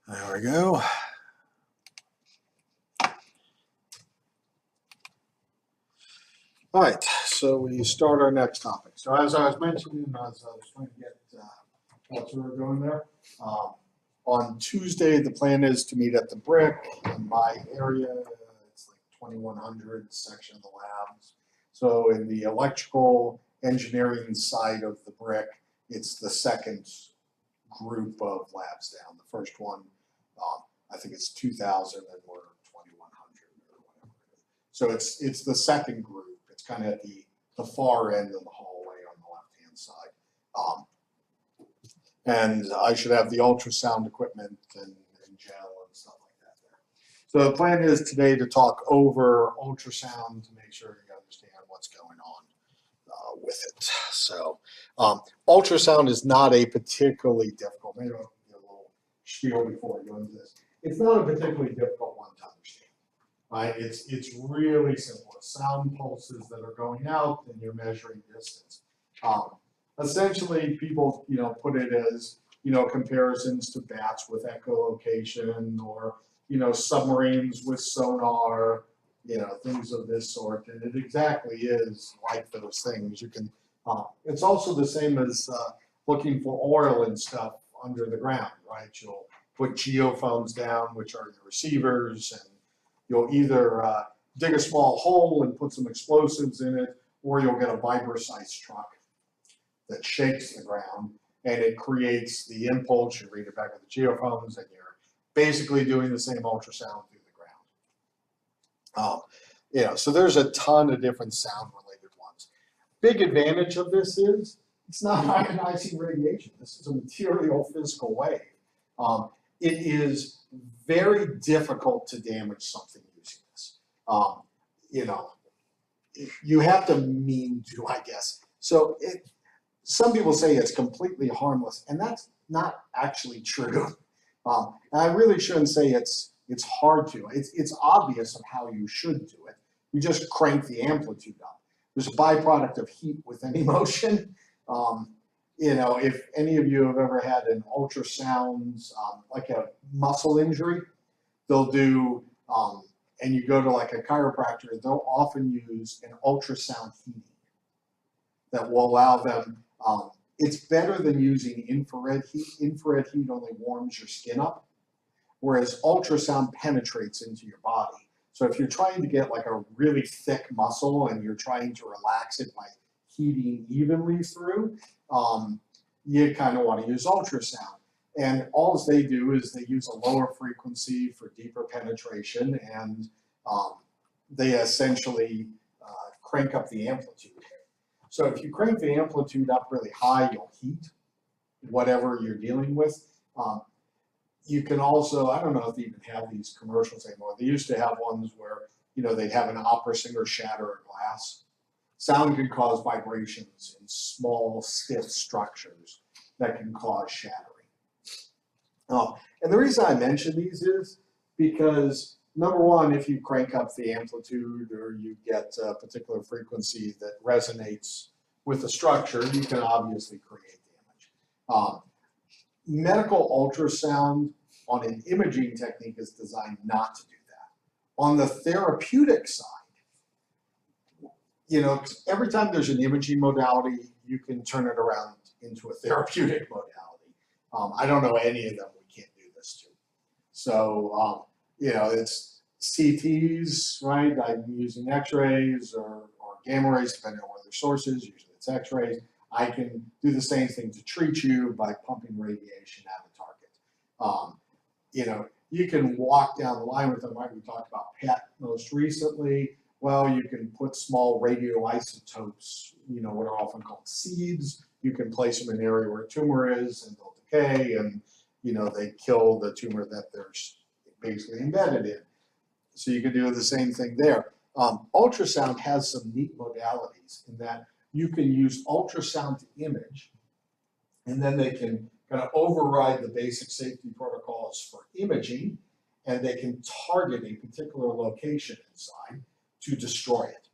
There we go. All right, so we start our next topic. So as I was mentioning, as I was trying to get Kaltura going there, on Tuesday, the plan is to meet at the Brick in my area. It's like 2100 section of the labs. So in the electrical engineering side of the Brick, it's the second group of labs down. The first one, I think it's 2000 and we're 2100 or whatever. So it's the second group. It's kind of at the far end of the hallway on the left-hand side. And I should have the ultrasound equipment and gel and stuff like that there. So the plan is today to talk over ultrasound to make sure you understand what's going on with it. So ultrasound is not a particularly difficult, maybe I'll give a little spiel before we go into this. It's not a particularly difficult one to understand, right? It's really simple. It's sound pulses that are going out and you're measuring distance. Essentially, people, put it as, comparisons to bats with echolocation or, submarines with sonar, things of this sort. And it exactly is like those things. You can, it's also the same as looking for oil and stuff under the ground, right? You'll put geophones down, which are the receivers, and you'll either dig a small hole and put some explosives in it, or you'll get a vibrosized truck that shakes the ground and it creates the impulse. You read it back with the geophones and you're basically doing the same ultrasound through the ground. So there's a ton of different sound related ones. Big advantage of this is it's not ionizing radiation. This is a material physical wave. It is very difficult to damage something using this. You have to mean to, I guess. So some people say it's completely harmless, and that's not actually true. And I really shouldn't say it's hard to. It's obvious of how you should do it. You just crank the amplitude up. There's a byproduct of heat with any motion. If any of you have ever had an ultrasound, like a muscle injury, they'll do, and you go to like a chiropractor, they'll often use an ultrasound heating that will allow them. It's better than using infrared heat. Infrared heat only warms your skin up, whereas ultrasound penetrates into your body. So if you're trying to get like a really thick muscle and you're trying to relax it by heating evenly through, you kind of want to use ultrasound. And all they do is they use a lower frequency for deeper penetration, and they essentially crank up the amplitude. So if you crank the amplitude up really high, you'll heat whatever you're dealing with. You can also, I don't know if they even have these commercials anymore. They used to have ones where, they'd have an opera singer shatter a glass. Sound can cause vibrations in small, stiff structures that can cause shattering. And the reason I mention these is because, number one, if you crank up the amplitude or you get a particular frequency that resonates with the structure, you can obviously create damage. Medical ultrasound on an imaging technique is designed not to do that. On the therapeutic side, every time there's an imaging modality, you can turn it around into a therapeutic modality. I don't know any of them we can't do this to. So, it's CTs, right? I'm using X-rays or gamma rays, depending on what their source is. Usually it's X-rays. I can do the same thing to treat you by pumping radiation at a target. You can walk down the line with them, right? We talked about PET most recently. Well, you can put small radioisotopes, what are often called seeds. You can place them in an area where a tumor is and they'll decay and, they kill the tumor that they're basically embedded in. So you can do the same thing there. Ultrasound has some neat modalities in that you can use ultrasound to image, and then they can kind of override the basic safety protocols for imaging, and they can target a particular location inside to destroy it.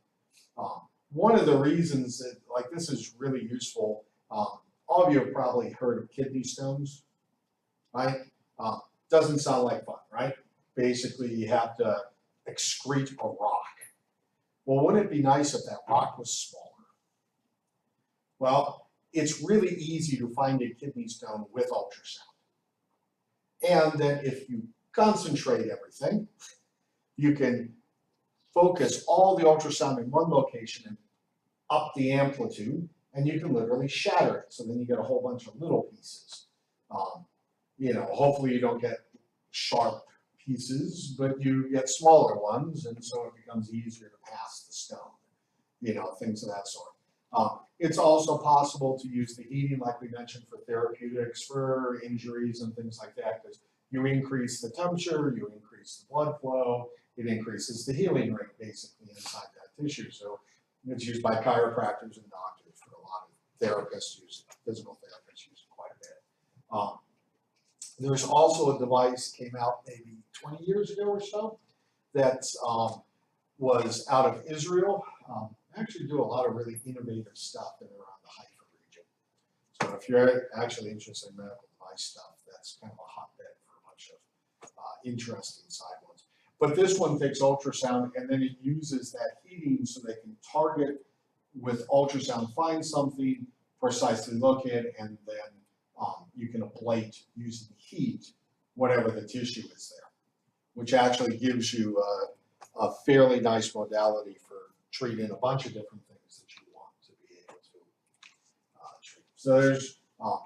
One of the reasons that this is really useful, all of you have probably heard of kidney stones, right? Doesn't sound like fun, right? Basically, you have to excrete a rock. Well, wouldn't it be nice if that rock was smaller? Well, it's really easy to find a kidney stone with ultrasound. And then if you concentrate everything, you can focus all the ultrasound in one location and up the amplitude, and you can literally shatter it. So then you get a whole bunch of little pieces. Hopefully you don't get sharp pieces, but you get smaller ones, and so it becomes easier to pass the stone, things of that sort. It's also possible to use the heating, like we mentioned, for therapeutics, for injuries and things like that, because you increase the temperature, you increase the blood flow, it increases the healing rate basically inside that tissue. So it's used by chiropractors and doctors. For a lot of therapists use it, physical therapists use it quite a bit. There's also a device came out maybe 20 years ago or so that was out of Israel. Actually do a lot of really innovative stuff in and around the Haifa region. So if you're actually interested in medical device stuff, that's kind of a hotbed for a bunch of interesting side ones. But this one takes ultrasound and then it uses that heating so they can target with ultrasound, find something, precisely locate, and then you can ablate using heat whatever the tissue is there, which actually gives you a fairly nice modality for treating a bunch of different things that you want to be able to treat. So there's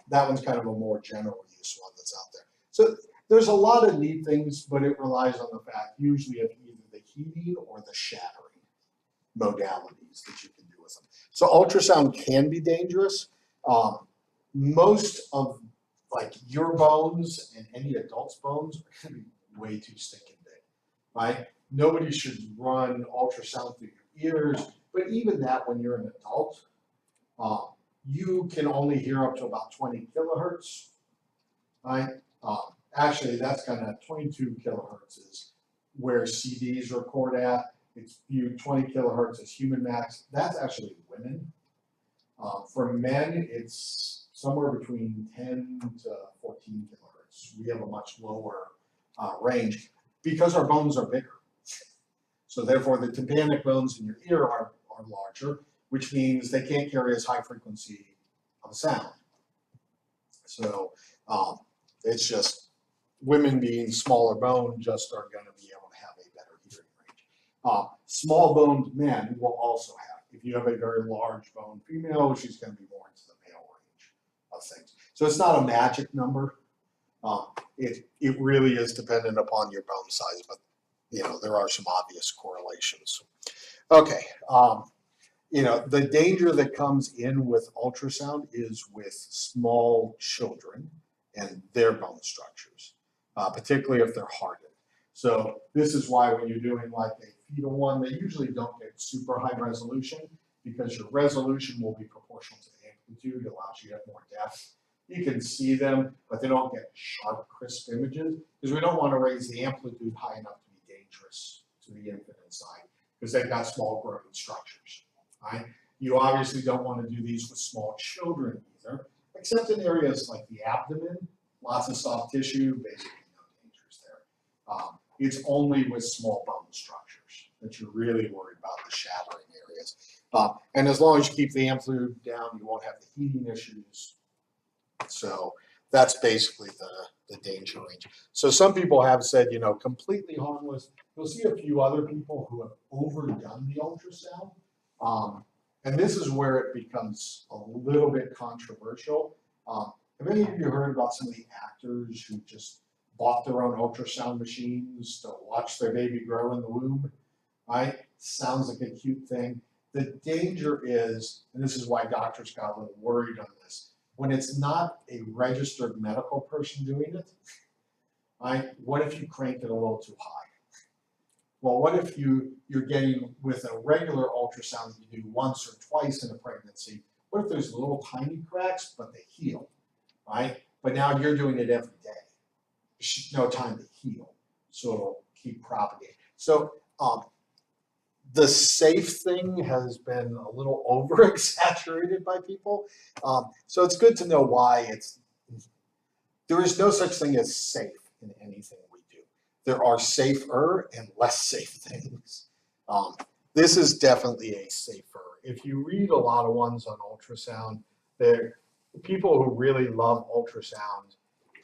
that one's kind of a more general use one that's out there. So there's a lot of neat things, but it relies on the fact usually of either the heating or the shattering modalities that you can do with them. So ultrasound can be dangerous. Most of like your bones and any adult's bones are going to be way too stinking big, right? Nobody should run ultrasound through your ears, but even that when you're an adult, you can only hear up to about 20 kilohertz, right? Actually, that's kind of 22 kilohertz is where CDs record at. It's viewed 20 kilohertz as human max. That's actually women. For men, it's somewhere between 10 to 14 kilohertz. We have a much lower range because our bones are bigger. So therefore, the tympanic bones in your ear are larger, which means they can't carry as high frequency of sound. So it's just women being smaller bone just are going to be able to have a better hearing range. Small boned men will also have. If you have a very large bone female, she's going to be more into the male range of things. So it's not a magic number. It really is dependent upon your bone size, but there are some obvious correlations. Okay, the danger that comes in with ultrasound is with small children and their bone structures, particularly if they're hardened. So this is why when you're doing like a fetal one, they usually don't get super high resolution because your resolution will be proportional to the amplitude. It allows you to have more depth. You can see them, but they don't get sharp, crisp images because we don't want to raise the amplitude high enough to be dangerous to the infant inside because they've got small growing structures, right? You obviously don't want to do these with small children either, except in areas like the abdomen, lots of soft tissue, basically no dangers there. It's only with small bone structures that you're really worried about the shattering areas. And as long as you keep the amplitude down, you won't have the heating issues. So that's basically the danger range. So some people have said, completely harmless. You'll see a few other people who have overdone the ultrasound. And this is where it becomes a little bit controversial. Have any of you heard about some of the actors who just bought their own ultrasound machines to watch their baby grow in the womb? Right? Sounds like a cute thing. The danger is, and this is why doctors got a little worried on this, when it's not a registered medical person doing it, right? What if you cranked it a little too high? Well, what if you're getting with a regular ultrasound that you do once or twice in a pregnancy? What if there's little tiny cracks, but they heal, right? But now you're doing it every day. There's no time to heal, so it'll keep propagating. So the safe thing has been a little over-exaggerated by people. So it's good to know why there is no such thing as safe. in anything we do. There are safer and less safe things. This is definitely a safer. If you read a lot of ones on ultrasound, people who really love ultrasound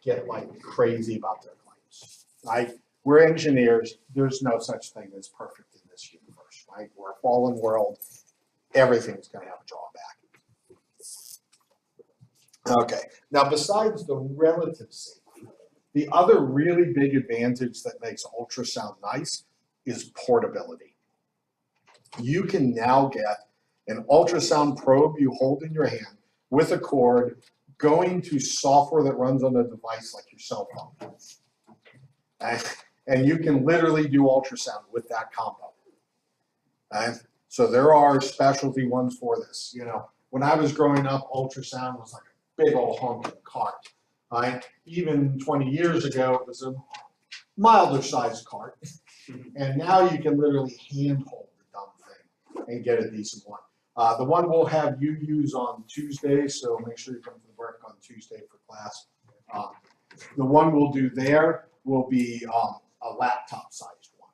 get like crazy about their claims. Right? We're engineers. There's no such thing as perfect in this universe, right? We're a fallen world. Everything's going to have a drawback. Okay. Now, besides the relative safety, the other really big advantage that makes ultrasound nice is portability. You can now get an ultrasound probe you hold in your hand with a cord going to software that runs on a device like your cell phone. And you can literally do ultrasound with that combo. So there are specialty ones for this. You know, when I was growing up, ultrasound was like a big old honking cart. Even 20 years ago, it was a milder sized cart. And now you can literally handhold the dumb thing and get a decent one. The one we'll have you use on Tuesday, so make sure you come to the break on Tuesday for class. The one we'll do there will be a laptop-sized one.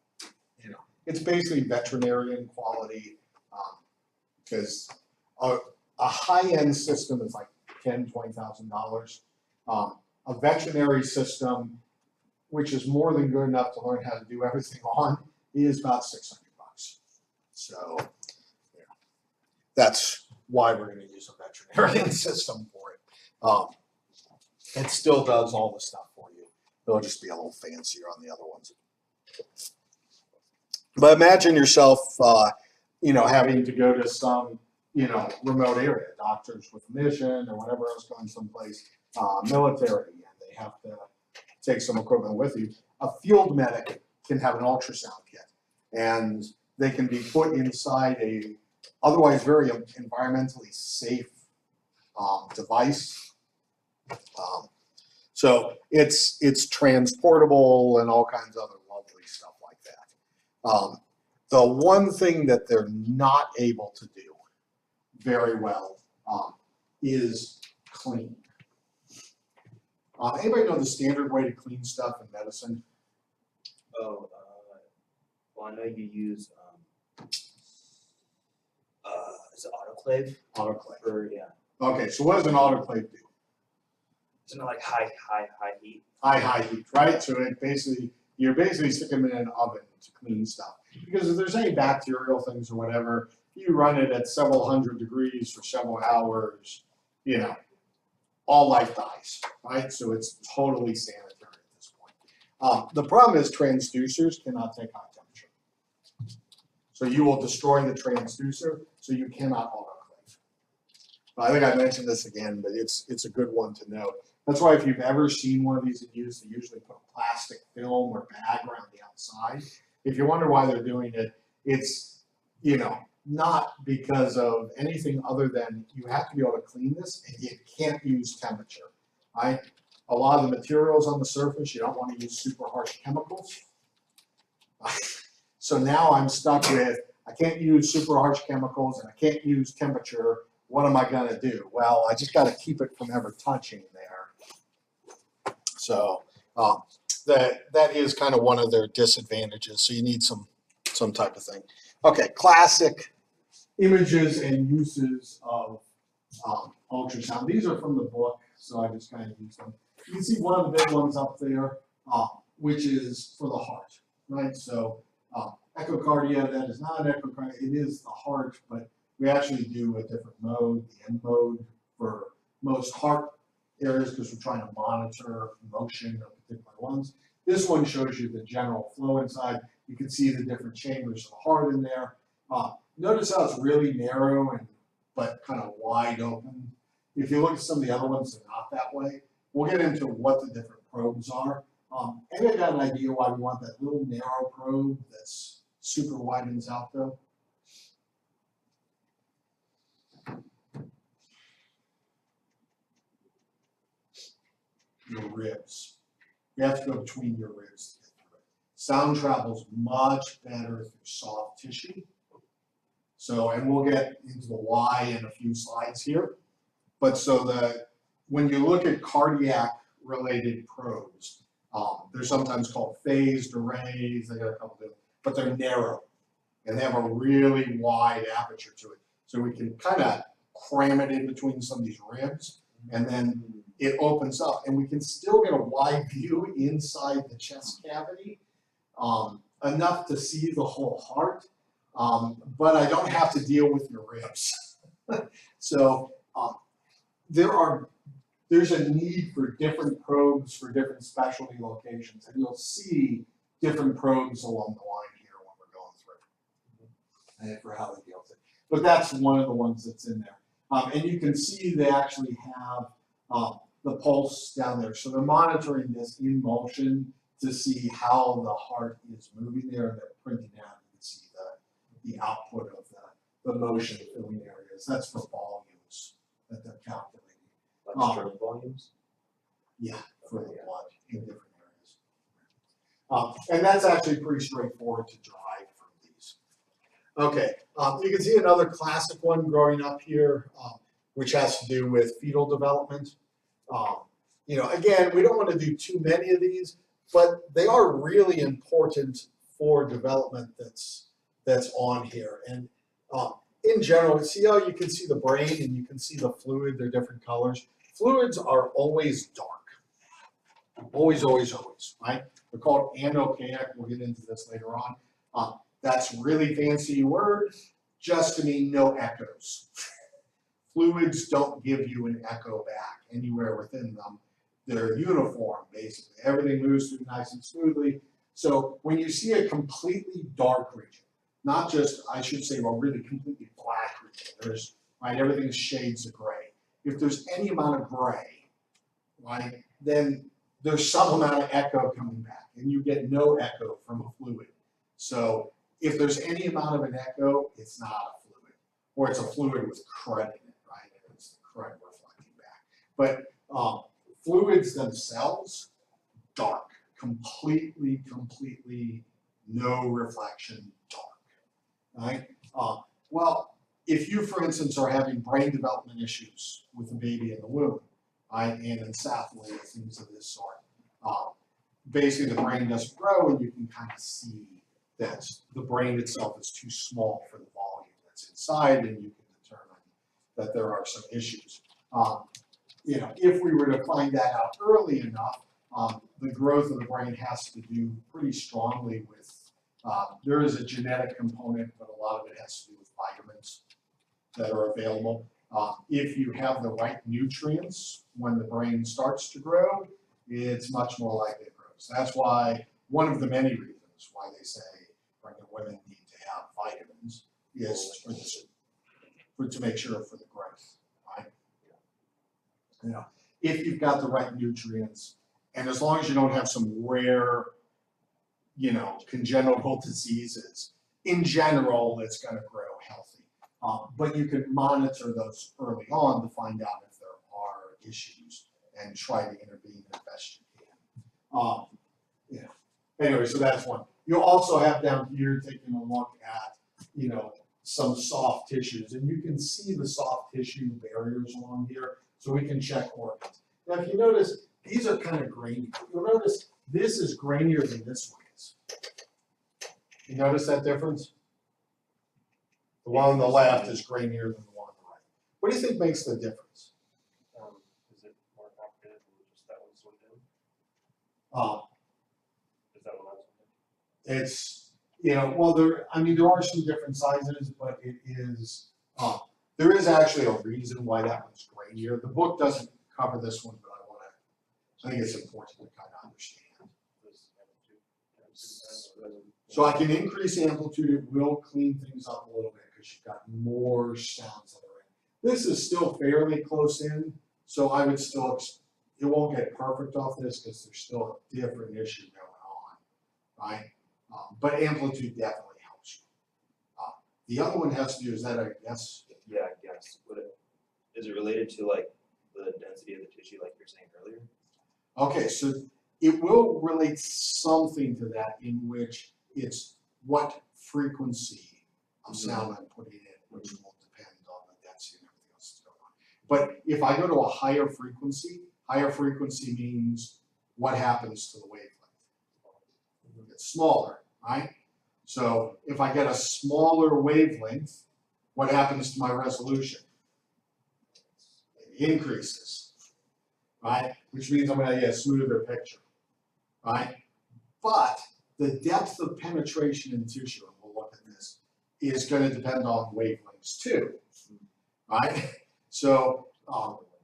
You know, it's basically veterinarian quality because a high-end system is like $10,000, $20,000. A veterinary system, which is more than good enough to learn how to do everything on, is about $600. So yeah, that's why we're going to use a veterinarian system for it. It still does all the stuff for you. It'll just be a little fancier on the other ones. But imagine yourself, you know, having to go to some, you know, remote area, doctors with a mission or whatever else, going someplace, military, and they have to take some equipment with you. A field medic can have an ultrasound kit, and they can be put inside a otherwise very environmentally safe device. So it's transportable and all kinds of other lovely stuff like that. The one thing that they're not able to do very well is clean. Anybody know the standard way to clean stuff in medicine? Oh, well, I know you use is it autoclave? Autoclave. Or yeah. Okay, so what does an autoclave do? Isn't it like high heat? High heat, right? So you're basically sticking them in an oven to clean stuff. Because if there's any bacterial things or whatever, you run it at several hundred degrees for several hours, you know, all life dies, right? So it's totally sanitary at this point. The problem is transducers cannot take high temperature. So you will destroy the transducer, so you cannot autoclave. I think I mentioned this again, but it's a good one to know. That's why if you've ever seen one of these in use, they usually put a plastic film or bag around the outside. If you wonder why they're doing it, it's, you know, not because of anything other than you have to be able to clean this and you can't use temperature, right? A lot of the materials on the surface, you don't want to use super harsh chemicals. So now I'm stuck with, I can't use super harsh chemicals and I can't use temperature. What am I going to do? Well, I just got to keep it from ever touching there. So that is kind of one of their disadvantages. So you need some type of thing. Okay, classic images and uses of ultrasound. These are from the book, so I just kind of use them. You can see one of the big ones up there, which is for the heart, right? So echocardia, that is not an echocardia, it is the heart, but we actually do a different mode, the M mode, for most heart areas because we're trying to monitor motion of particular ones. This one shows you the general flow inside. You can see the different chambers of the heart in there. Notice how it's really narrow but kind of wide open. If you look at some of the other ones, they're not that way. We'll get into what the different probes are. Anybody got an idea why we want that little narrow probe that's super widens out though? Your ribs. You have to go between your ribs to get through it. Sound travels much better through soft tissue. So, and we'll get into the why in a few slides here. But so when you look at cardiac related probes, They're sometimes called phased arrays, they got a couple different, but they're narrow. And they have a really wide aperture to it. So we can kind of cram it in between some of these ribs, and then it opens up, and we can still get a wide view inside the chest cavity, enough to see the whole heart, but I don't have to deal with your ribs. So there's a need for different probes for different specialty locations, and you'll see different probes along the line here when we're going through, and for how they deal with it. But that's one of the ones that's in there. And you can see they actually have the pulse down there. So they're monitoring this in motion to see how the heart is moving there, and they're printing out. You can see the output of the motion filling areas. That's for volumes that they're calculating. Like stroke volumes? Yeah, for the blood in different areas. And that's actually pretty straightforward to drive from these. Okay, you can see another classic one growing up here, which has to do with fetal development. You know, again, we don't want to do too many of these, but they are really important for development that's on here. And in general, see how you can see the brain and you can see the fluid, they're different colors. Fluids are always dark. Always, always, always, right? They're called anochaic. We'll get into this later on. That's really fancy word just to mean no echoes. Fluids don't give you an echo back anywhere within them. They're uniform, basically. Everything moves through nice and smoothly. So when you see a completely dark region, not just, I should say, a really completely black region, there's, right, everything's shades of gray. If there's any amount of gray, right, then there's some amount of echo coming back, and you get no echo from a fluid. So if there's any amount of an echo, it's not a fluid, or it's a fluid with crud in it, right? And it's the crud reflecting back. But fluids themselves, dark, completely no reflection, dark, right? Well, if you, for instance, are having brain development issues with a baby in the womb, right, and encephaly, things of this sort, basically the brain doesn't grow, and you can kind of see that the brain itself is too small for the volume that's inside, and you can determine that there are some issues. You know, if we were to find that out early enough, the growth of the brain has to do pretty strongly with, there is a genetic component, but a lot of it has to do with vitamins that are available. If you have the right nutrients when the brain starts to grow, it's much more likely it grows. That's why one of the many reasons why they say pregnant women need to have vitamins is for this, to make sure for the growth, right? You know, if you've got the right nutrients, and as long as you don't have some rare, you know, congenital diseases, in general, it's going to grow healthy. But you can monitor those early on to find out if there are issues and try to intervene as best you can. You know, anyway, so that's one. You'll also have down here taking a look at, you know, some soft tissues, and you can see the soft tissue barriers along here, so we can check organs. Now, if you notice, these are kind of grainy. You'll notice this is grainier than this one is. You notice that difference? The one on the left is grainier than the one on the right. What do you think makes the difference? Is it more complicated than just that one zoomed in? Is that one zoomed in? It's, you know, well, there are some different sizes, but it is, there is actually a reason why that one's grainier. The book doesn't cover this one, but I think it's important to kind of understand. So I can increase amplitude, it will clean things up a little bit because you've got more sounds that are in. This is still fairly close in, so I would still, it won't get perfect off this because there's still a different issue going on, right? But amplitude definitely helps you. The other one has to do, is that a guess? Yeah, I guess. Is it related to like the density of the tissue like you were saying earlier? Okay, so it will relate something to that, in which it's what frequency of sound I'm putting in, which will depend on the density and everything else that's going on. But if I go to a higher frequency means what happens to the wavelength? It gets smaller, right? So if I get a smaller wavelength, what happens to my resolution? It increases, right? Which means I'm going to get a smoother picture, right? But the depth of penetration in tissue, and we'll look at this, is going to depend on wavelengths too, right? So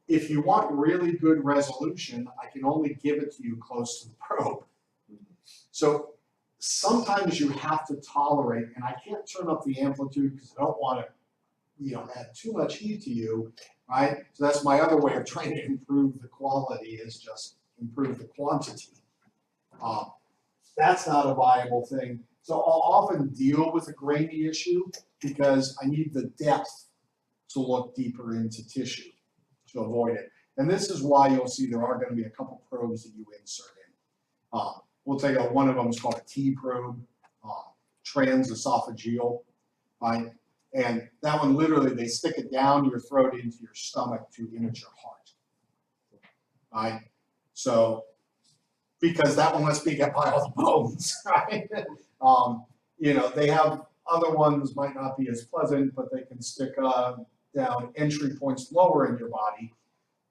if you want really good resolution, I can only give it to you close to the probe. So sometimes you have to tolerate, and I can't turn up the amplitude because I don't want to, add too much heat to you, right? So that's my other way of trying to improve the quality, is just improve the quantity. That's not a viable thing. So I'll often deal with a grainy issue because I need the depth to look deeper into tissue to avoid it. And this is why you'll see there are going to be a couple probes that you insert in. We'll take one of them is called a T probe, transesophageal, right? And that one literally, they stick it down your throat into your stomach to image your heart, right? So, because that one lets me get by all the bones, right? They have other ones might not be as pleasant, but they can stick down entry points lower in your body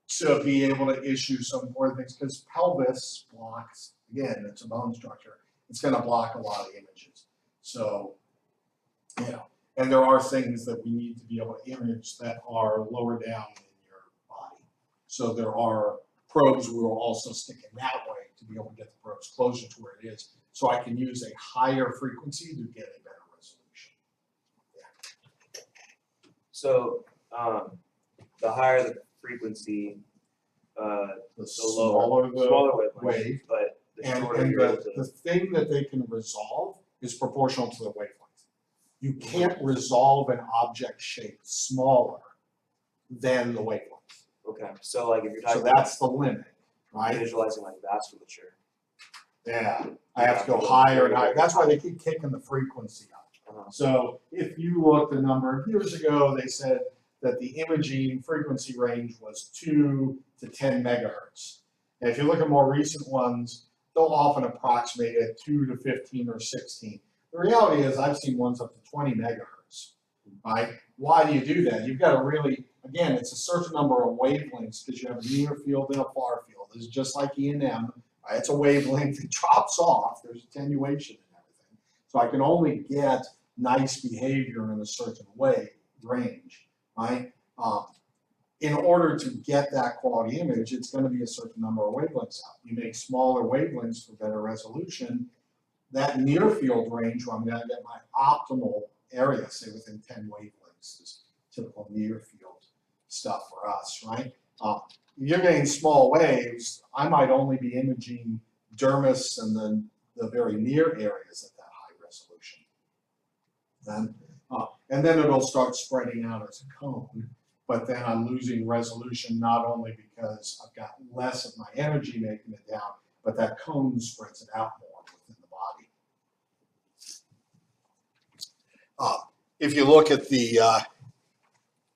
to be able to issue some important things, because pelvis blocks, again, it's a bone structure, it's going to block a lot of images. So, and there are things that we need to be able to image that are lower down in your body. So there are probes we will also stick in that way to be able to get the probes closer to where it is, so I can use a higher frequency to get a better resolution. Yeah. So the higher the frequency, The smaller wavelength, wave, but the shorter and you're able to. the thing that they can resolve is proportional to the wavelength. You can't resolve an object shape smaller than the wavelength. Okay, so like if you're So talking that's the limit, right? visualizing like vasculature. Yeah, I have to go higher and higher. That's why they keep kicking the frequency up. So if you looked a number of years ago, they said that the imaging frequency range was 2 to 10 megahertz. And if you look at more recent ones, they'll often approximate at 2 to 15 or 16. The reality is I've seen ones up to 20 megahertz, right? Why do you do that? You've got to really, again, it's a certain number of wavelengths because you have a near field and a far field. This is just like E&M, right? It's a wavelength that drops off. There's attenuation and everything. So I can only get nice behavior in a certain range, right? In order to get that quality image, it's going to be a certain number of wavelengths out. You make smaller wavelengths for better resolution. That near field range, where I'm going to get my optimal area, say within 10 wavelengths, is typical near field stuff for us, right? If you're getting small waves, I might only be imaging dermis and then the very near areas at that high resolution. And then it'll start spreading out as a cone, but then I'm losing resolution not only because I've got less of my energy making it down, but that cone spreads it out more within the body. If you look at the,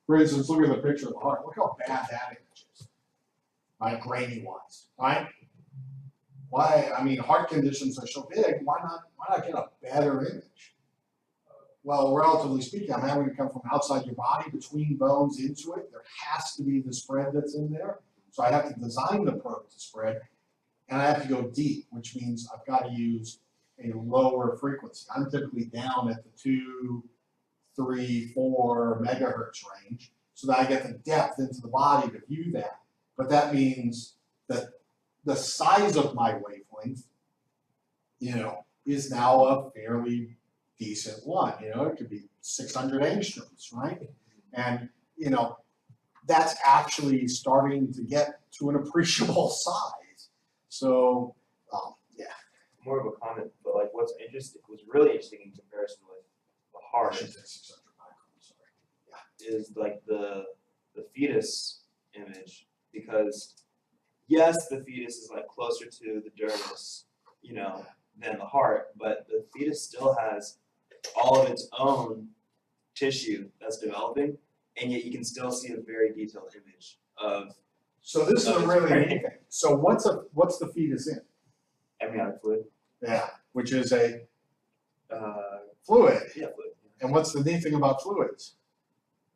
for instance, look at the picture of the heart. Look how bad that image is, right? Grainy wise, right? Why? I mean, heart conditions are so big. Why not get a better image? Well, relatively speaking, I'm having to come from outside your body, between bones, into it. There has to be the spread that's in there. So I have to design the probe to spread, and I have to go deep, which means I've got to use a lower frequency. I'm typically down at the 2, 3, 4 megahertz range, so that I get the depth into the body to view that. But that means that the size of my wavelength, is now a fairly decent one. It could be 600 angstroms, right? And, that's actually starting to get to an appreciable size. So, yeah. More of a comment, but like what's really interesting in comparison with the heart I should say 600 microns, sorry. is like the fetus image, because yes, the fetus is like closer to the dermis, than the heart, but the fetus still has all of its own tissue that's developing, and yet you can still see a very detailed image of So this is a That's really great. neat thing. So what's the fetus in? Amniotic fluid. Yeah, which is a Fluid. fluid. Yeah, fluid. And what's the neat thing about fluids?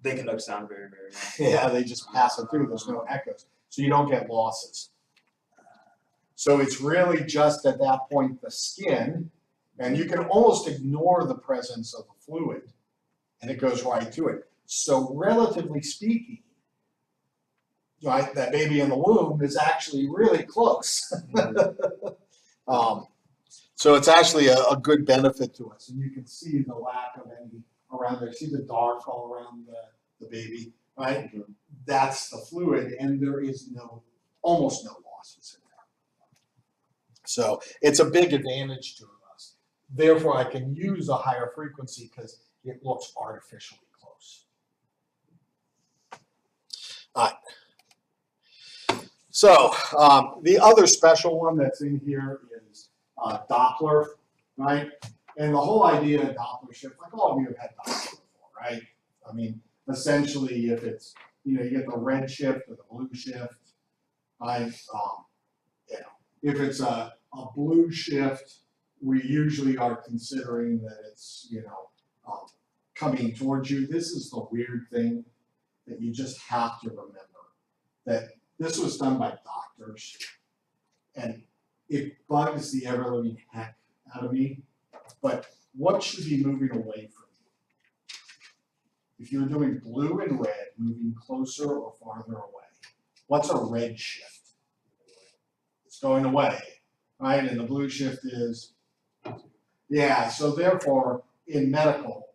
They conduct sound very, very well. Yeah, they just pass it through. There's no echoes. So you don't get losses. So it's really just at that point the skin, and you can almost ignore the presence of the fluid, and it goes right to it. So relatively speaking, right, that baby in the womb is actually really close. So it's actually a good benefit to us, and you can see the lack of any around there. See the dark all around the baby, right? Mhm. That's the fluid, and there is almost no losses in there. So it's a big advantage to us. Therefore, I can use a higher frequency because it looks artificially close. All right. So the other special one that's in here is Doppler, right? And the whole idea of Doppler shift, like all of you have had Doppler before, right? I mean, essentially, if it's, you get the red shift or the blue shift, right? If it's a blue shift, we usually are considering that it's, coming towards you. This is the weird thing that you just have to remember, that this was done by doctors, and it bugs the ever-living heck out of me, but what should be moving away from you? If you're doing blue and red, moving closer or farther away, what's a red shift? It's going away, right? And the blue shift is, yeah, so therefore, in medical,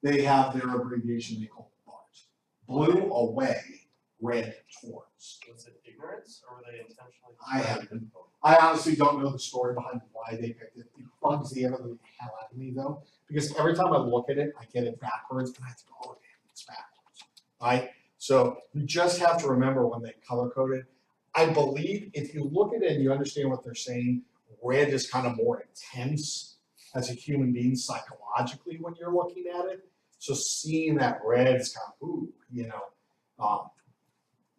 they have their abbreviation they call BART. Blue away, red towards. Was it ignorance, or were they intentionally? I honestly don't know the story behind why they picked it. It bugs the ever-living hell out of me though, because every time I look at it, I get it backwards, and I have to go, oh, damn, it's backwards, right? So you just have to remember when they color code it. I believe if you look at it and you understand what they're saying, red is kind of more intense as a human being psychologically when you're looking at it. So seeing that red is kind of, ooh,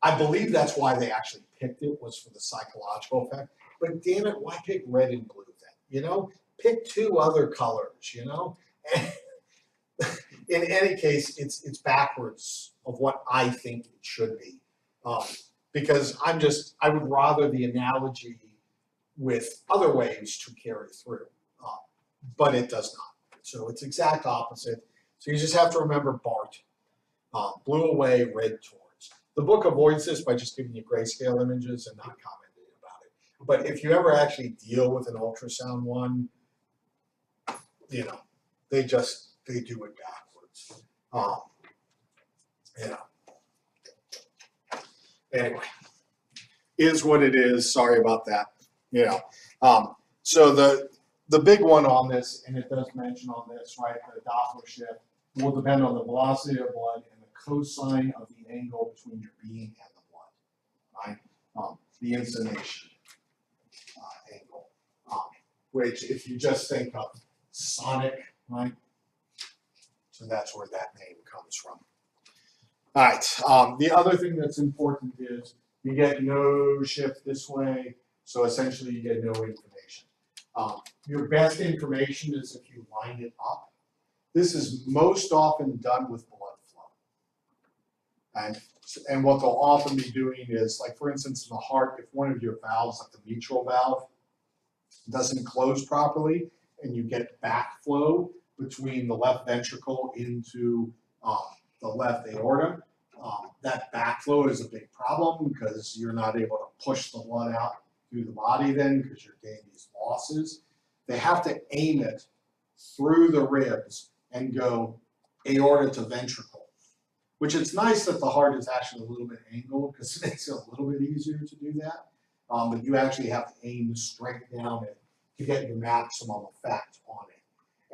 I believe that's why they actually picked it, was for the psychological effect. But damn it, why pick red and blue then? Pick two other colors, And in any case, it's backwards of what I think it should be. Because I would rather the analogy with other ways to carry through, but it does not. So it's exact opposite. So you just have to remember BART, blue away, red towards. The book avoids this by just giving you grayscale images and not commenting about it. But if you ever actually deal with an ultrasound one, they do it backwards. Anyway, is what it is. Sorry about that. So the big one on this, and it does mention on this, right, the Doppler shift will depend on the velocity of blood and the cosine of the angle between your being and the blood, right? The inclination angle, which if you just think of sonic, right? So that's where that name comes from. All right, the other thing that's important is you get no shift this way, so essentially you get no information. Your best information is if you line it up. This is most often done with blood flow. And what they'll often be doing is, like for instance, in the heart, if one of your valves, like the mitral valve, doesn't close properly, and you get backflow between the left ventricle into the left aorta, that backflow is a big problem because you're not able to push the blood out through the body then because you're getting these losses. They have to aim it through the ribs and go aorta to ventricle, which it's nice that the heart is actually a little bit angled because it makes it a little bit easier to do that. But you actually have to aim straight down it to get your maximum effect on it.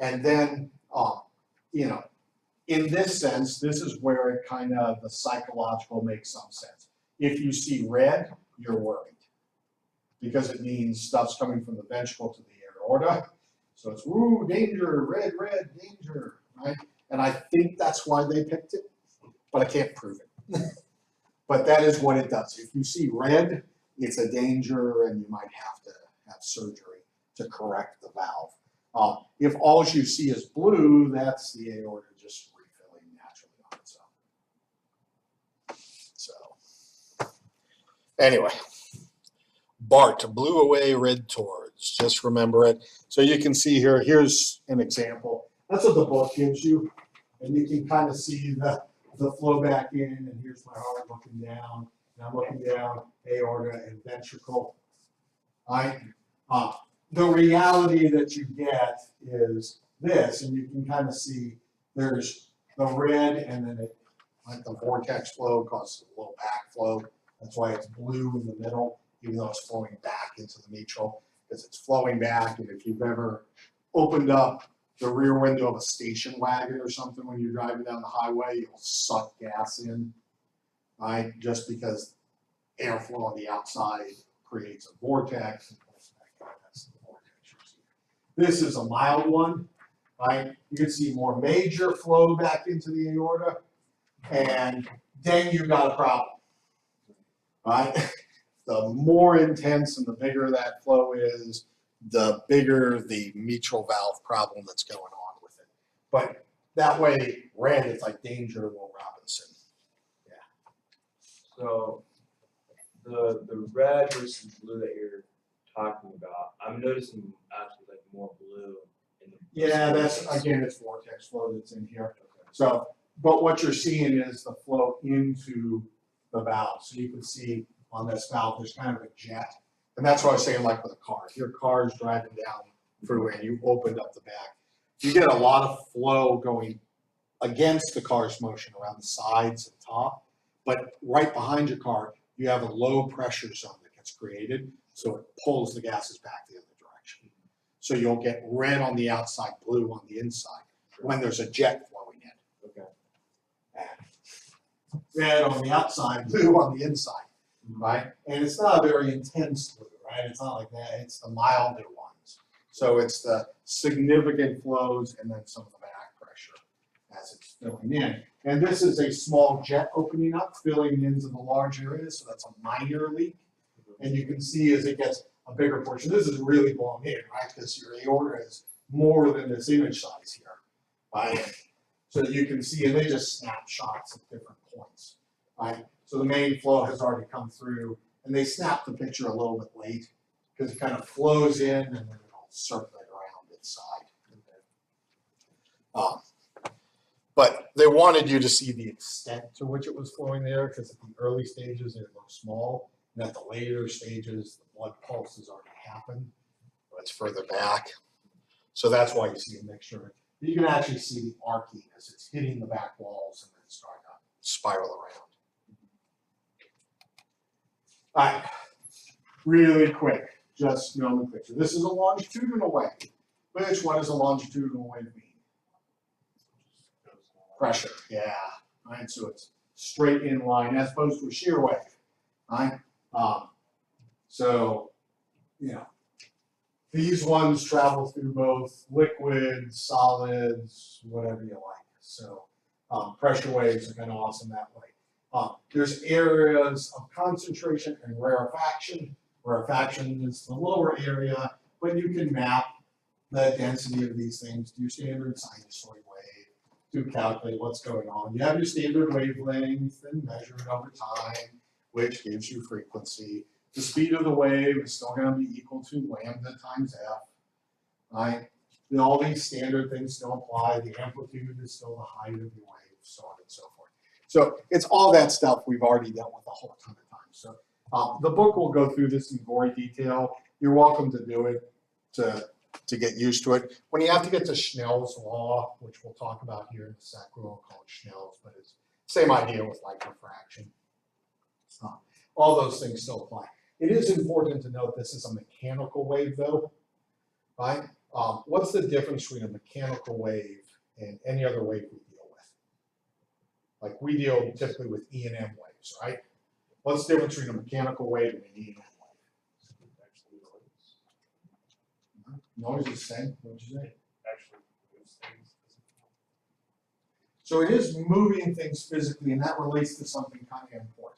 And then, in this sense, this is where it kind of, the psychological makes some sense. If you see red, you're worried because it means stuff's coming from the ventricle to the aorta. So it's, ooh, danger, red, danger, right? And I think that's why they picked it, but I can't prove it. But that is what it does. If you see red, it's a danger and you might have to have surgery to correct the valve. If all you see is blue, that's the aorta just refilling naturally on its own. So, anyway, BART, blew away red towards. Just remember it. So you can see here, here's an example. That's what the book gives you. And you can kind of see the flow back in, and here's my heart looking down. And I'm looking down, aorta and ventricle. The reality that you get is this, and you can kind of see there's the red, and then it, like the vortex flow causes a little backflow. That's why it's blue in the middle, even though it's flowing back into the mitral, because it's flowing back. And if you've ever opened up the rear window of a station wagon or something when you're driving down the highway, you'll suck gas in, right? Just because airflow on the outside creates a vortex. That's the vortex you're seeing. This is a mild one, right? You can see more major flow back into the aorta, and then you've got a problem, right? The more intense and the bigger that flow is, the bigger the mitral valve problem that's going on with it. But that way, red, it's like danger, Will Robinson. Yeah. So the red versus blue that you're talking about, I'm noticing actually like more blue in the. Yeah, that's, again, it's vortex flow that's in here. So, but what you're seeing is the flow into the valve. So you can see on this valve, there's kind of a jet. And that's what I was saying, like with a car. If your car is driving down the freeway and you opened up the back, you get a lot of flow going against the car's motion around the sides and top. But right behind your car, you have a low pressure zone that gets created. So it pulls the gases back the other direction. So you'll get red on the outside, blue on the inside when there's a jet flowing in. Okay. And red on the outside, blue on the inside. Right? And it's not a very intense blue, right? It's not like that. It's the milder ones. So it's the significant flows and then some of the back pressure as it's filling in. And this is a small jet opening up, filling into the large area. So that's a minor leak. And you can see as it gets a bigger portion, this is really blown in, right? Because your aorta is more than this image size here, right? So you can see, and they just snap shots at different points, right? So the main flow has already come through, and they snap the picture a little bit late because it kind of flows in and then it'll circulate around inside. But they wanted you to see the extent to which it was flowing there, because at the early stages it looks small, and at the later stages the blood pulse has already happened, but it's further back. So that's why you see a mixture. You can actually see the arcing as it's hitting the back walls and then starting to spiral around. All right, really quick, just nomenclature. This is a longitudinal wave. Which one is a longitudinal wave mean? Pressure, yeah. Right, so it's straight in line as opposed to a shear wave. Right? So, you know, these ones travel through both liquids, solids, whatever you like. So pressure waves are kind of awesome that way. There's areas of concentration and rarefaction. Rarefaction is the lower area, but you can map the density of these things to your standard sinusoid wave to calculate what's going on. You have your standard wavelength and measure it over time, which gives you frequency. The speed of the wave is still going to be equal to lambda times f, right? And all these standard things still apply. The amplitude is still the height of your wave, so on and so forth. So it's all that stuff we've already dealt with a whole ton of times. So the book will go through this in gory detail. You're welcome to do it to get used to it. When you have to get to Snell's law, which we'll talk about here in a sec, we won't call it Snell's, but it's the same idea with light refraction. All those things still apply. It is important to note this is a mechanical wave though, right? What's the difference between a mechanical wave and any other wave we deal with? Like we deal typically with E and M waves, right? What's the difference between a mechanical wave and an E and M wave? Noise is the same. What did you say? Actually, moves things. So it is moving things physically, and that relates to something kind of important.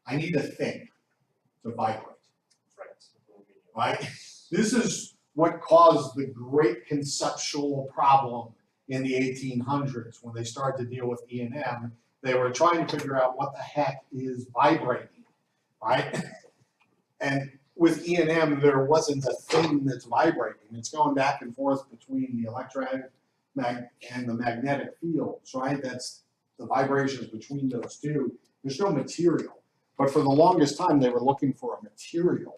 I need a thing to vibrate, Right. right? This is what caused the great conceptual problem in the 1800s when they started to deal with E&M. They were trying to figure out what the heck is vibrating, right? And with E&M, there wasn't a thing that's vibrating. It's going back and forth between the electromagnetic and the magnetic fields, right? That's the vibrations between those two. There's no material. But for the longest time, they were looking for a material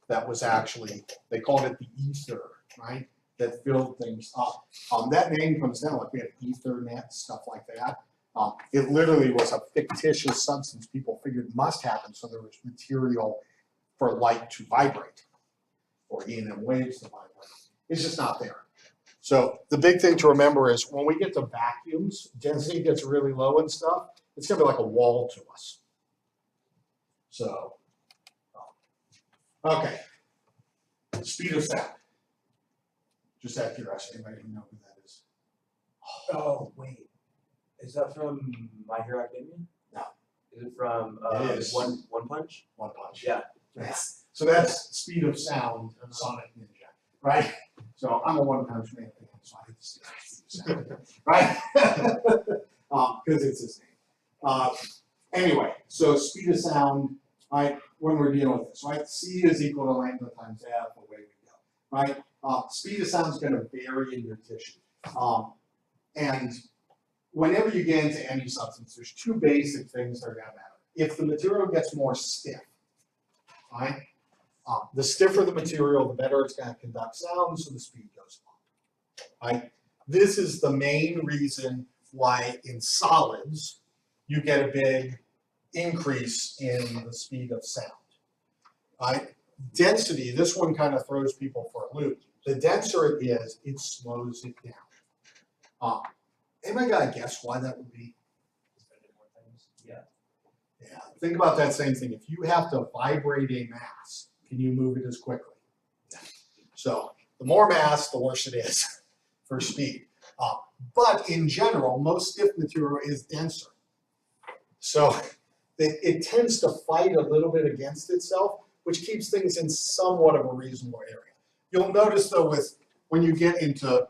that was actually, they called it the ether, right? That filled things up. That name comes down, like we have Ethernet, stuff like that. It literally was a fictitious substance people figured must happen, so there was material for light to vibrate, or E&M waves to vibrate. It's just not there. So the big thing to remember is when we get to vacuums, density gets really low and stuff, it's gonna be like a wall to us. So, okay. Speed of sound. Just out of curiosity, anybody know who that is? Oh, wait. Is that from My Hero Academia? No. Is it from It is. One Punch? One Punch. Yeah. Yes. So that's Speed of Sound of Sonic Ninja, right? So I'm a One Punch Man fan, so I hate to see that Speed of Sound, right? Because it's his name. Anyway, so Speed of Sound, right, when we're dealing with this, right? C is equal to lambda times F, away we go, right? Speed of sound is going to vary in your tissue. And whenever you get into any substance, there's two basic things that are going to matter. If the material gets more stiff, right? The stiffer the material, the better it's going to conduct sound, so the speed goes up, right? This is the main reason why in solids you get a big increase in the speed of sound, right? Density, this one kind of throws people for a loop. The denser it is, it slows it down. Anybody got a guess why that would be? Yeah. Yeah, think about that same thing. If you have to vibrate a mass, can you move it as quickly? So the more mass, the worse it is for speed. But in general, most stiff material is denser. So it tends to fight a little bit against itself, which keeps things in somewhat of a reasonable area. You'll notice though when you get into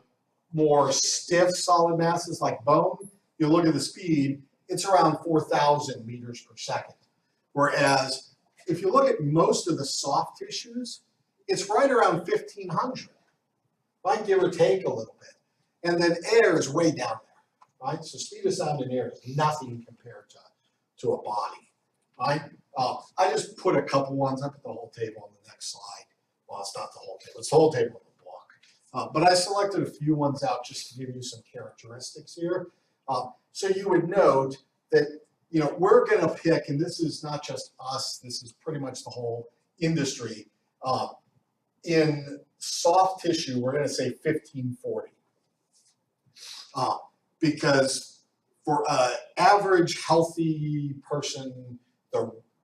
more stiff solid masses like bone, you look at the speed, it's around 4,000 meters per second. Whereas if you look at most of the soft tissues, it's right around 1,500, right? Give or take a little bit. And then air is way down there, right? So speed of sound in air is nothing compared to a body, right? I just put a couple ones, I put the whole table on the next slide. Well, it's not the whole table, it's the whole table in the block. But I selected a few ones out just to give you some characteristics here. So you would note that, you know, we're gonna pick, and this is not just us, this is pretty much the whole industry. In soft tissue, we're gonna say 1540. Because for an average healthy person,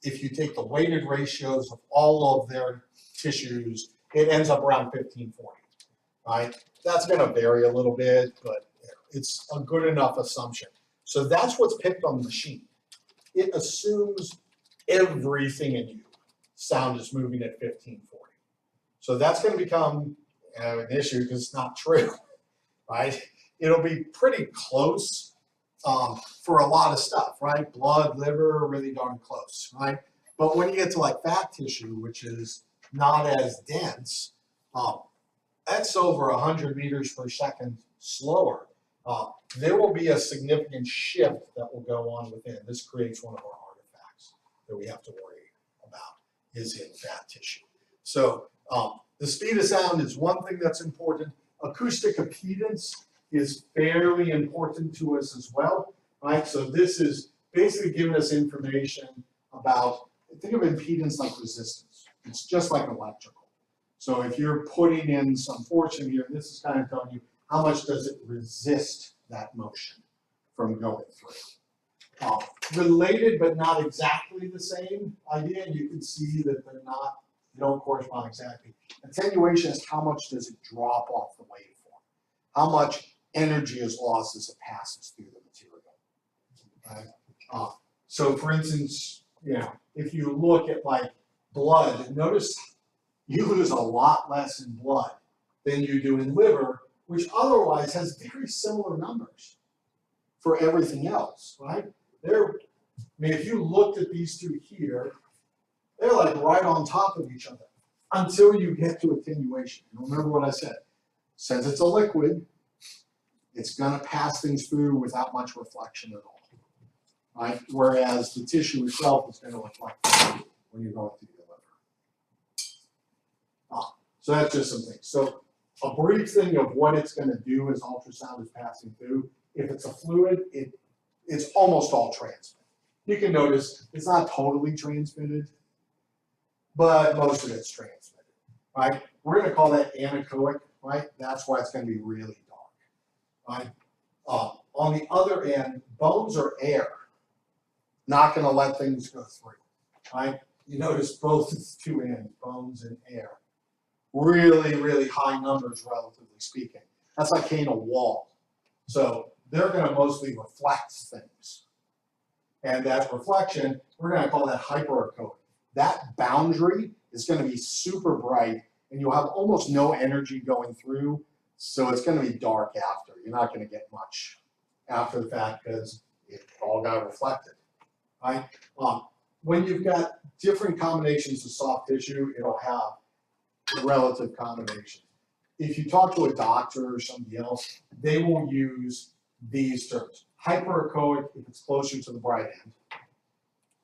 if you take the weighted ratios of all of their tissues, it ends up around 1540, right? That's going to vary a little bit, but it's a good enough assumption. So that's what's picked on the machine. It assumes everything in you. Sound is moving at 1540. So that's going to become an issue because it's not true, right? It'll be pretty close for a lot of stuff, right? Blood, liver, really darn close, right? But when you get to like fat tissue, which is not as dense, that's over 100 meters per second slower. There will be a significant shift that will go on within. This creates one of our artifacts that we have to worry about is in fat tissue. So the speed of sound is one thing that's important. Acoustic impedance is fairly important to us as well, right? So this is basically giving us information about, think of impedance like resistance. It's just like electrical. So if you're putting in some force in here, this is kind of telling you how much does it resist that motion from going through. Related but not exactly the same idea, you can see that they don't correspond exactly. Attenuation is how much does it drop off the waveform? How much energy is lost as it passes through the material. Right? So for instance, you know, if you look at like blood, notice you lose a lot less in blood than you do in liver, which otherwise has very similar numbers for everything else, right? I mean, if you looked at these two here, they're like right on top of each other until you get to attenuation. And remember what I said, since it's a liquid, it's gonna pass things through without much reflection at all, right? Whereas the tissue itself is gonna reflect when you're going through your liver. So that's just some things. So a brief thing of what it's gonna do as ultrasound is passing through. If it's a fluid, it's almost all transmitted. You can notice it's not totally transmitted, but most of it's transmitted, right? We're gonna call that anechoic, right? That's why it's gonna be really dark, right? On the other end, bones are air, not gonna let things go through, right? You notice both two ends, bones and air. Really, really high numbers, relatively speaking. That's like hitting a wall. So they're gonna mostly reflect things. And that reflection, we're gonna call that hyperechoic. That boundary is gonna be super bright and you'll have almost no energy going through, so it's gonna be dark after. You're not gonna get much after the fact because it all got reflected, right? When you've got different combinations of soft tissue, it'll have relative combination. If you talk to a doctor or somebody else, they will use these terms. Hyperechoic if it's closer to the bright end,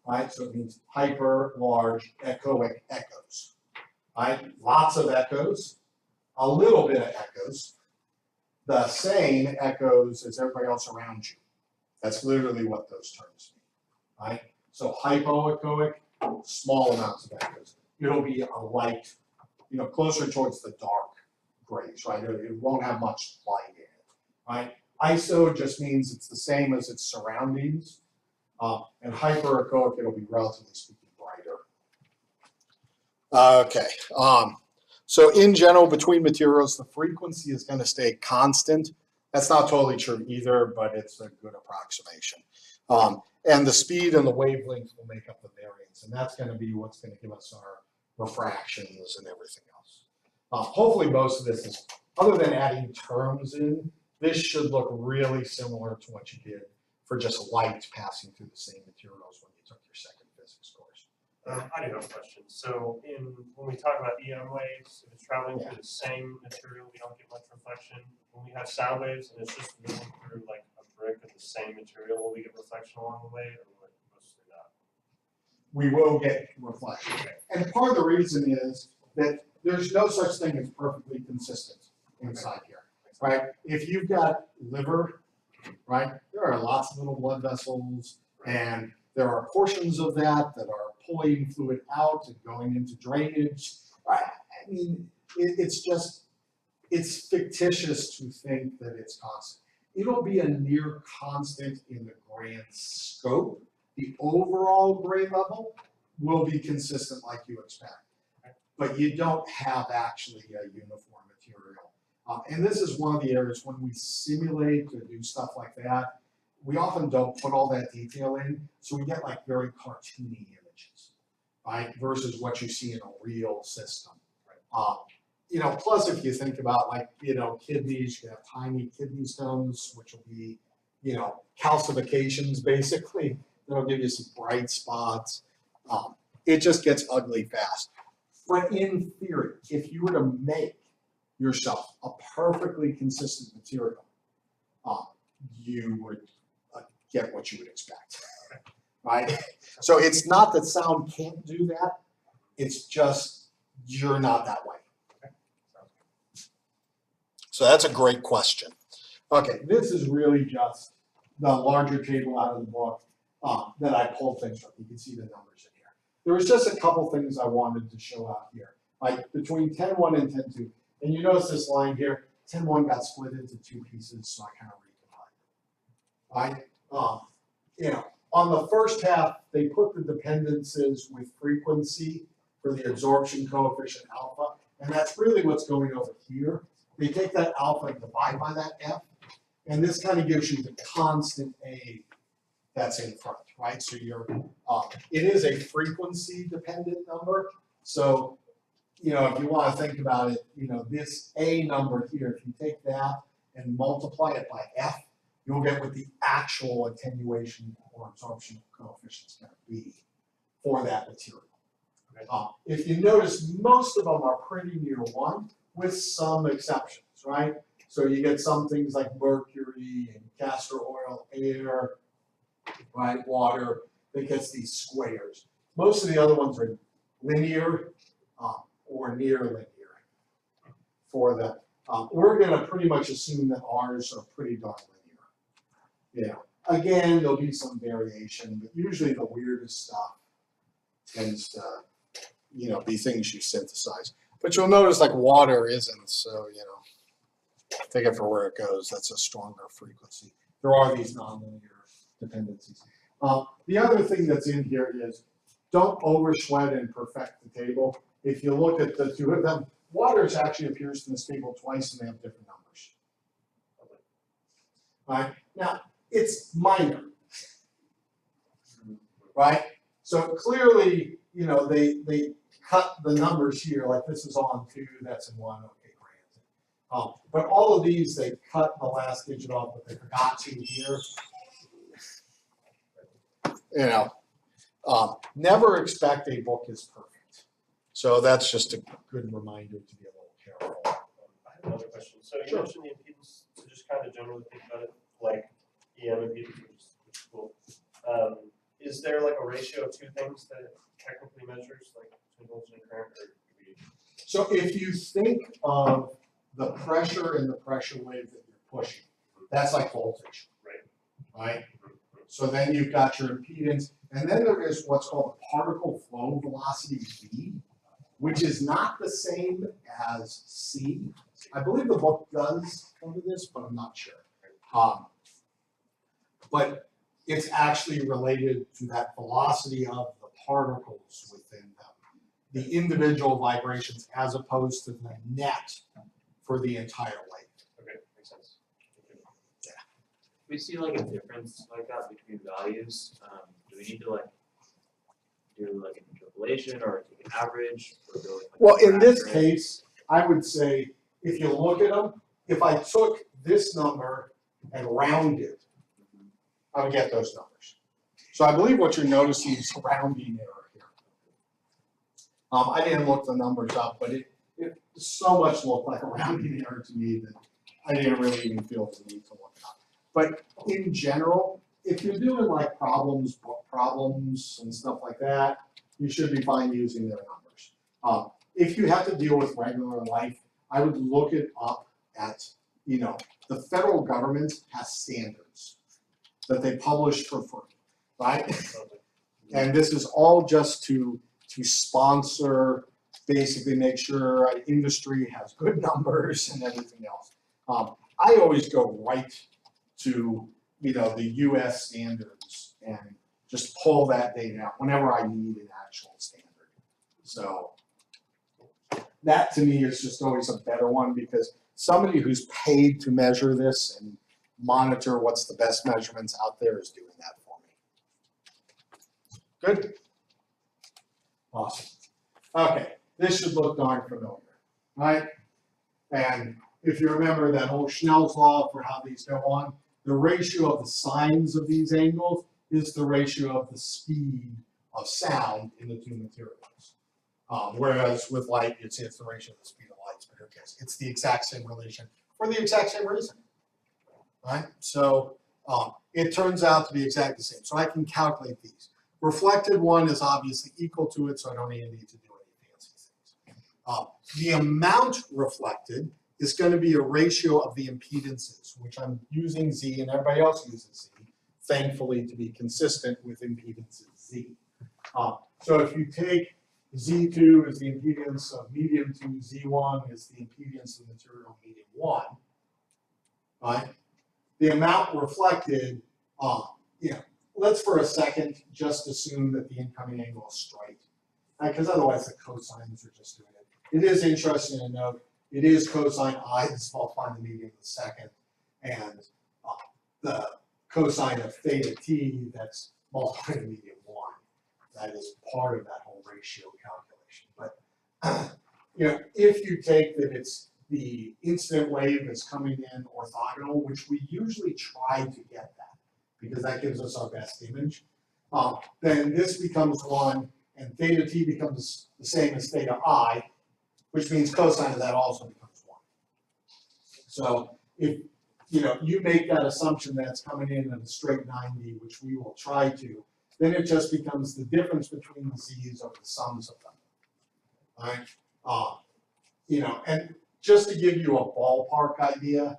right? So it means hyper, large, echoic, echoes, right? Lots of echoes, a little bit of echoes, the same echoes as everybody else around you. That's literally what those terms mean, right? So hypoechoic, small amounts of echoes. It'll be a light, closer towards the dark grays, right? It won't have much light in it, right? ISO just means it's the same as its surroundings, and hyperechoic, it'll be relatively speaking brighter. Okay, so in general, between materials, the frequency is going to stay constant. That's not totally true either, but it's a good approximation. And the speed and the wavelength will make up the variance, and that's going to be what's going to give us our refractions and everything else. Hopefully most of this is, other than adding terms in, this should look really similar to what you did for just light passing through the same materials when you took your second physics course. I do have a question. So when we talk about EM waves, if it's traveling through the same material, we don't get much reflection. When we have sound waves and it's just moving through like a brick of the same material, will we get reflection along the way, or mostly not? We will get reflection. And part of the reason is that there's no such thing as perfectly consistent inside here, right? If you've got liver, right, there are lots of little blood vessels, and there are portions of that that are pulling fluid out and going into drainage. Right? I mean, it's fictitious to think that it's constant. It'll be a near constant in the grand scope. The overall grade level will be consistent like you expect, but you don't have actually a uniform material. And this is one of the areas when we simulate or do stuff like that, we often don't put all that detail in, so we get like very cartoony images, right? Versus what you see in a real system. Plus if you think about like, kidneys, you have tiny kidney stones, which will be, calcifications basically. That'll give you some bright spots. It just gets ugly fast. But in theory, if you were to make yourself a perfectly consistent material, you would get what you would expect, right? So it's not that sound can't do that, it's just you're not that way. So that's a great question. Okay, this is really just the larger table out of the book that I pulled things from. You can see the numbers in here. There was just a couple things I wanted to show out here, like between 10.1 and 10.2. And you notice this line here, 10.1 got split into two pieces, so I kind of redivided. Right? On the first half, they put the dependencies with frequency for the absorption coefficient alpha, and that's really what's going over here. They take that alpha and divide by that F, and this kind of gives you the constant A that's in front, right? So it is a frequency dependent number. So, you know, if you want to think about it, you know, this A number here, if you take that and multiply it by F, you'll get what the actual attenuation or absorption coefficient is going to be for that material. If you notice, most of them are pretty near 1, with some exceptions, right? So you get some things like mercury and castor oil, air, right, water, that gets these squares. Most of the other ones are linear or near linear for that. We're going to pretty much assume that ours are pretty darn linear. Yeah. Again, there'll be some variation, but usually the weirdest stuff tends to, you know, be things you synthesize. But you'll notice like water isn't, so, you know, take it for where it goes. That's a stronger frequency. There are these nonlinear dependencies. The other thing that's in here is don't oversweat and perfect the table. If you look at the two of them, waters actually appears in this table twice and they have different numbers. Right? Now, it's minor. Right? So clearly, you know, they cut the numbers here, like this is on 2, that's in 1, okay, granted. But all of these, they cut the last digit off, but they forgot to here. You know, never expect a book is perfect. So that's just a good reminder to be a little careful. I have another question. So you Sure. mentioned the impedance, to just kind of generally think about it like EM impedance, which is cool. Is there like a ratio of 2 things that it technically measures, like between voltage and current? Or So if you think of the pressure and the pressure wave that you're pushing, that's like voltage. Right? So then you've got your impedance, and then there is what's called the particle flow velocity V, which is not the same as C. I believe the book does cover this, but I'm not sure. But it's actually related to that velocity of the particles within them, the individual vibrations as opposed to the net for the entire wave. okay, makes sense. We see like a difference like that between values. Do we need to like do like an interpolation or take an average? Or go with, like, Well, a in this graph? case, I would say if you look at them, if I took this number and rounded, I would get those numbers. So I believe what you're noticing is rounding error here. I didn't look the numbers up, but it so much looked like a rounding error to me that I didn't really even feel the need to look it up. But in general, if you're doing like problems, book problems and stuff like that, you should be fine using their numbers. If you have to deal with regular life, I would look it up at, you know, the federal government has standards that they publish for free, right? And this is all just to sponsor, basically make sure industry has good numbers and everything else. I always go right to, you know, the US standards and just pull that data out whenever I need an actual standard. So that to me is just always a better one because somebody who's paid to measure this and monitor what's the best measurements out there is doing that for me. Good? Awesome. Okay, this should look darn familiar, right? And if you remember that whole Schnell's law for how these go on, the ratio of the sines of these angles is the ratio of the speed of sound in the two materials. Whereas with light, it's the ratio of the speed of light, but who cares? It's the exact same relation for the exact same reason, right? So it turns out to be exactly the same. So I can calculate these. Reflected one is obviously equal to it, so I don't even need to do any fancy things. The amount reflected is going to be a ratio of the impedances, which I'm using Z and everybody else uses Z, thankfully to be consistent with impedances Z. So if you take Z2 is the impedance of medium 2, Z1 is the impedance of material medium 1, right? The amount reflected, you know, let's for a second just assume that the incoming angle is straight, because otherwise the cosines are just doing it. It is interesting to note, it is cosine I that's multiplying the median of the second, and the cosine of theta t that's multiply the median 1. That is part of that whole ratio calculation. But if you take that it's the incident wave that's coming in orthogonal, which we usually try to get that, because that gives us our best image, then this becomes 1, and theta t becomes the same as theta I, which means cosine of that also becomes 1. So if you make that assumption that it's coming in at a straight 90, which we will try to, then it just becomes the difference between the z's over the sums of them. All right? And just to give you a ballpark idea,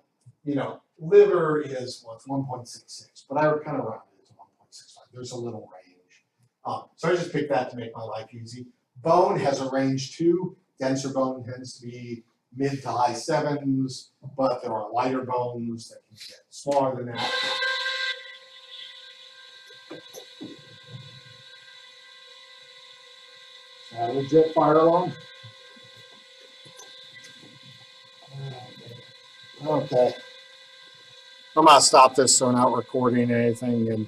liver is, it's 1.66, but I would kind of round it to 1.65. There's a little range. So I just picked that to make my life easy. Bone has a range too. Denser bone tends to be mid to high 7s, but there are lighter bones that can get smaller than that. Legit fire alarm? Okay. I'm gonna stop this so we're not recording anything and